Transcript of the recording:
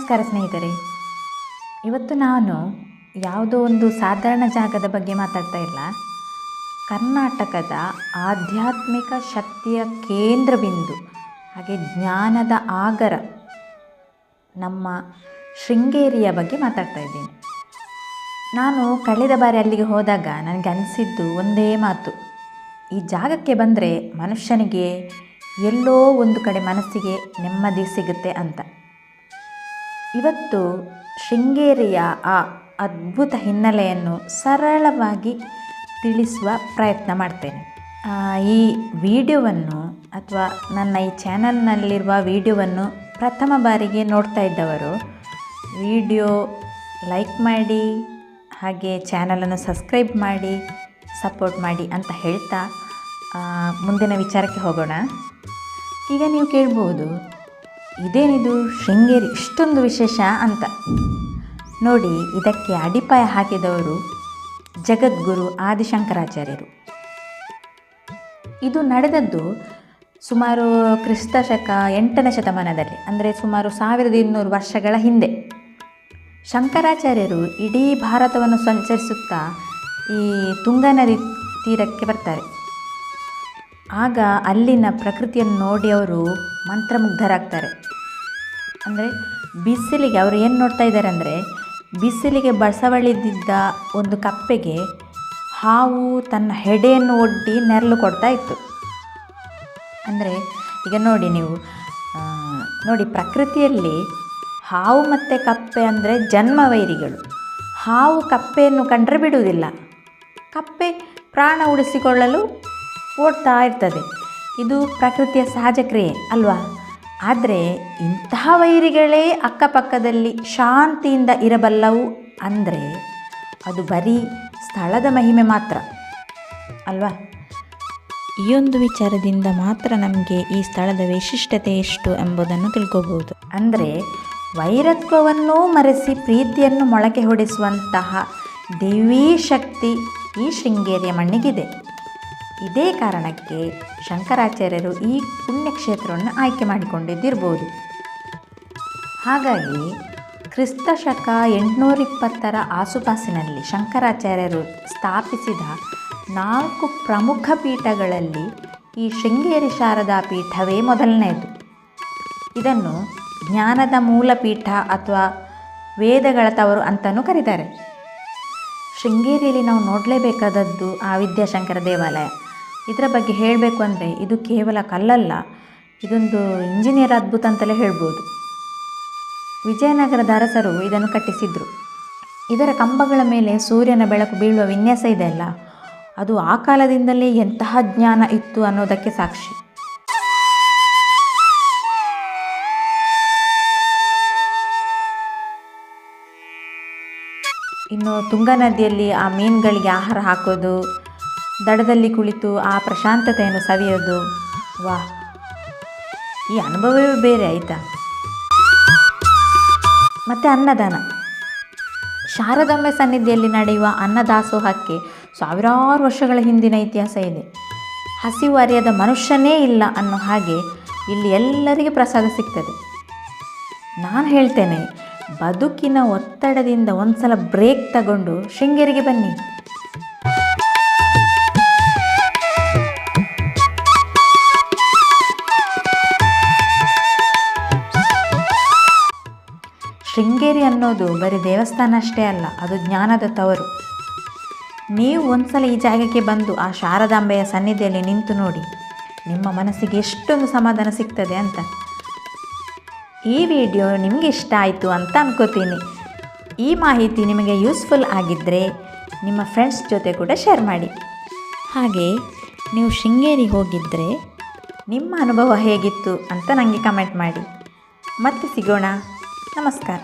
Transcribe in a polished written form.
ನಮಸ್ಕಾರ ಸ್ನೇಹಿತರೆ. ಇವತ್ತು ನಾನು ಯಾವುದೋ ಒಂದು ಸಾಧಾರಣ ಜಾಗದ ಬಗ್ಗೆ ಮಾತಾಡ್ತಾ ಇಲ್ಲ. ಕರ್ನಾಟಕದ ಆಧ್ಯಾತ್ಮಿಕ ಶಕ್ತಿಯ ಕೇಂದ್ರ ಬಿಂದು ಹಾಗೆ ಜ್ಞಾನದ ಆಗರ ನಮ್ಮ ಶೃಂಗೇರಿಯ ಬಗ್ಗೆ ಮಾತಾಡ್ತಾ ಇದ್ದೀನಿ. ನಾನು ಕಳೆದ ಬಾರಿ ಅಲ್ಲಿಗೆ ಹೋದಾಗ ನನಗೆ ಅನಿಸಿದ್ದು ಒಂದೇ ಮಾತು, ಈ ಜಾಗಕ್ಕೆ ಬಂದರೆ ಮನುಷ್ಯನಿಗೆ ಎಲ್ಲೋ ಒಂದು ಕಡೆ ಮನಸ್ಸಿಗೆ ನೆಮ್ಮದಿ ಸಿಗುತ್ತೆ ಅಂತ. ಇವತ್ತು ಶೃಂಗೇರಿಯ ಆ ಅದ್ಭುತ ಹಿನ್ನೆಲೆಯನ್ನು ಸರಳವಾಗಿ ತಿಳಿಸುವ ಪ್ರಯತ್ನ ಮಾಡ್ತೇನೆ. ಈ ವಿಡಿಯೋವನ್ನು ಅಥವಾ ನನ್ನ ಈ ಚಾನಲ್ನಲ್ಲಿರುವ ವಿಡಿಯೋವನ್ನು ಪ್ರಥಮ ಬಾರಿಗೆ ನೋಡ್ತಾ ಇದ್ದವರು ವಿಡಿಯೋ ಲೈಕ್ ಮಾಡಿ, ಹಾಗೆ ಚಾನಲನ್ನು ಸಬ್ಸ್ಕ್ರೈಬ್ ಮಾಡಿ, ಸಪೋರ್ಟ್ ಮಾಡಿ ಅಂತ ಹೇಳ್ತಾ ಮುಂದಿನ ವಿಚಾರಕ್ಕೆ ಹೋಗೋಣ. ಈಗ ನೀವು ಕೇಳ್ಬೋದು, ಇದೇನಿದು ಶೃಂಗೇರಿ ಇಷ್ಟೊಂದು ವಿಶೇಷ ಅಂತ. ನೋಡಿ, ಇದಕ್ಕೆ ಅಡಿಪಾಯ ಹಾಕಿದವರು ಜಗದ್ಗುರು ಆದಿಶಂಕರಾಚಾರ್ಯರು. ಇದು ನಡೆದದ್ದು ಸುಮಾರು ಕ್ರಿಸ್ತಶಕ 8ನೇ ಶತಮಾನದಲ್ಲಿ, ಅಂದರೆ ಸುಮಾರು 1200 ವರ್ಷಗಳ ಹಿಂದೆ. ಶಂಕರಾಚಾರ್ಯರು ಇಡೀ ಭಾರತವನ್ನು ಸಂಚರಿಸುತ್ತಾ ಈ ತುಂಗಾ ನದಿ ತೀರಕ್ಕೆ ಬರ್ತಾರೆ. ಆಗ ಅಲ್ಲಿನ ಪ್ರಕೃತಿಯನ್ನು ನೋಡಿ ಅವರು ಮಂತ್ರಮುಗ್ಧರಾಗ್ತಾರೆ. ಅಂದರೆ ಬಿಸಿಲಿಗೆ ಅವರು ಏನು ನೋಡ್ತಾ ಇದ್ದಾರೆ ಅಂದರೆ, ಬಿಸಿಲಿಗೆ ಬಸವಳಿದಿದ್ದ ಒಂದು ಕಪ್ಪೆಗೆ ಹಾವು ತನ್ನ ಹೆಡೆಯನ್ನು ಒಡ್ಡಿ ನೆರಳು ಕೊಡ್ತಾ ಇತ್ತು. ಅಂದರೆ ಈಗ ನೋಡಿ ನೀವು ನೋಡಿ, ಪ್ರಕೃತಿಯಲ್ಲಿ ಹಾವು ಮತ್ತು ಕಪ್ಪೆ ಅಂದರೆ ಜನ್ಮವೈರಿಗಳು. ಹಾವು ಕಪ್ಪೆಯನ್ನು ಕಂಡರೆ ಬಿಡುವುದಿಲ್ಲ, ಕಪ್ಪೆ ಪ್ರಾಣ ಉಳಿಸಿಕೊಳ್ಳಲು ಓಡ್ತಾ ಇರ್ತದೆ. ಇದು ಪ್ರಕೃತಿಯ ಸಹಜ ಕ್ರಿಯೆ ಅಲ್ವಾ? ಆದರೆ ಇಂತಹ ವೈರಿಗಳೇ ಅಕ್ಕಪಕ್ಕದಲ್ಲಿ ಶಾಂತಿಯಿಂದ ಇರಬಲ್ಲವು ಅಂದರೆ ಅದು ಬರೀ ಸ್ಥಳದ ಮಹಿಮೆ ಮಾತ್ರ ಅಲ್ವಾ? ಈ ಒಂದು ವಿಚಾರದಿಂದ ಮಾತ್ರ ನಮಗೆ ಈ ಸ್ಥಳದ ವೈಶಿಷ್ಟ್ಯತೆ ಎಷ್ಟು ಎಂಬುದನ್ನು ತಿಳ್ಕೋಬಹುದು. ಅಂದರೆ ವೈರತ್ವವನ್ನು ಮರೆಸಿ ಪ್ರೀತಿಯನ್ನು ಮೊಳಕೆ ಹೊಡೆಸುವಂತಹ ದೈವೀ ಶಕ್ತಿ ಈ ಶೃಂಗೇರಿಯ ಮಣ್ಣಿಗಿದೆ. ಇದೇ ಕಾರಣಕ್ಕೆ ಶಂಕರಾಚಾರ್ಯರು ಈ ಪುಣ್ಯಕ್ಷೇತ್ರವನ್ನು ಆಯ್ಕೆ ಮಾಡಿಕೊಂಡಿದ್ದಿರ್ಬೋದು. ಹಾಗಾಗಿ ಕ್ರಿಸ್ತಶಕ 820ರ ಆಸುಪಾಸಿನಲ್ಲಿ ಶಂಕರಾಚಾರ್ಯರು ಸ್ಥಾಪಿಸಿದ 4 ಪ್ರಮುಖ ಪೀಠಗಳಲ್ಲಿ ಈ ಶೃಂಗೇರಿ ಶಾರದಾ ಪೀಠವೇ ಮೊದಲನೆಯದು. ಇದನ್ನು ಜ್ಞಾನದ ಮೂಲ ಪೀಠ ಅಥವಾ ವೇದಗಳ ತವರು ಅಂತಲೂ ಕರೀತಾರೆ. ಶೃಂಗೇರಿಯಲ್ಲಿ ನಾವು ನೋಡಲೇಬೇಕಾದದ್ದು ಆ ವಿದ್ಯಾಶಂಕರ ದೇವಾಲಯ. ಇದರ ಬಗ್ಗೆ ಹೇಳಬೇಕು ಅಂದರೆ ಇದು ಕೇವಲ ಕಲ್ಲಲ್ಲ, ಇದೊಂದು ಇಂಜಿನಿಯರ್ ಅದ್ಭುತ ಅಂತಲೇ ಹೇಳ್ಬೋದು. ವಿಜಯನಗರದ ಅರಸರು ಇದನ್ನು ಕಟ್ಟಿಸಿದರು. ಇದರ ಕಂಬಗಳ ಮೇಲೆ ಸೂರ್ಯನ ಬೆಳಕು ಬೀಳುವ ವಿನ್ಯಾಸ ಇದೆಯಲ್ಲ, ಅದು ಆ ಕಾಲದಿಂದಲೇ ಎಂತಹ ಜ್ಞಾನ ಇತ್ತು ಅನ್ನೋದಕ್ಕೆ ಸಾಕ್ಷಿ. ಇನ್ನು ತುಂಗಾ ನದಿಯಲ್ಲಿ ಆ ಮೀನುಗಳಿಗೆ ಆಹಾರ ಹಾಕೋದು, ದಡದಲ್ಲಿ ಕುಳಿತು ಆ ಪ್ರಶಾಂತತೆಯನ್ನು ಸವಿಯೋದು, ವಾಹ್, ಈ ಅನುಭವವೇ ಬೇರೆ ಆಯಿತಾ. ಮತ್ತು ಅನ್ನದಾನ, ಶಾರದಾಂಬೆ ಸನ್ನಿಧಿಯಲ್ಲಿ ನಡೆಯುವ ಅನ್ನದಾಸೋಹಕ್ಕೆ ಸಾವಿರಾರು ವರ್ಷಗಳ ಹಿಂದಿನ ಇತಿಹಾಸ ಇದೆ. ಹಸಿವು ಅರಿಯದ ಮನುಷ್ಯನೇ ಇಲ್ಲ ಅನ್ನೋ ಹಾಗೆ ಇಲ್ಲಿ ಎಲ್ಲರಿಗೆ ಪ್ರಸಾದ ಸಿಗ್ತದೆ. ನಾನು ಹೇಳ್ತೇನೆ, ಬದುಕಿನ ಒತ್ತಡದಿಂದ ಒಂದ್ಸಲ ಬ್ರೇಕ್ ತಗೊಂಡು ಶೃಂಗೇರಿಗೆ ಬನ್ನಿ. ಶೃಂಗೇರಿ ಅನ್ನೋದು ಬರೀ ದೇವಸ್ಥಾನ ಅಷ್ಟೇ ಅಲ್ಲ, ಅದು ಜ್ಞಾನದ ತವರು. ನೀವು ಒಂದ್ಸಲ ಈ ಜಾಗಕ್ಕೆ ಬಂದು ಆ ಶಾರದಾಂಬೆಯ ಸನ್ನಿಧಿಯಲ್ಲಿ ನಿಂತು ನೋಡಿ, ನಿಮ್ಮ ಮನಸ್ಸಿಗೆ ಎಷ್ಟೊಂದು ಸಮಾಧಾನ ಸಿಗ್ತದೆ ಅಂತ. ಈ ವಿಡಿಯೋ ನಿಮಗೆ ಇಷ್ಟ ಆಯಿತು ಅಂತ ಅನ್ಕೋತೀನಿ. ಈ ಮಾಹಿತಿ ನಿಮಗೆ ಯೂಸ್ಫುಲ್ ಆಗಿದ್ದರೆ ನಿಮ್ಮ ಫ್ರೆಂಡ್ಸ್ ಜೊತೆ ಕೂಡ ಶೇರ್ ಮಾಡಿ. ಹಾಗೆ ನೀವು ಶೃಂಗೇರಿ ಹೋಗಿದ್ದರೆ ನಿಮ್ಮ ಅನುಭವ ಹೇಗಿತ್ತು ಅಂತ ನನಗೆ ಕಮೆಂಟ್ ಮಾಡಿ. ಮತ್ತೆ ಸಿಗೋಣ. ನಮಸ್ಕಾರ.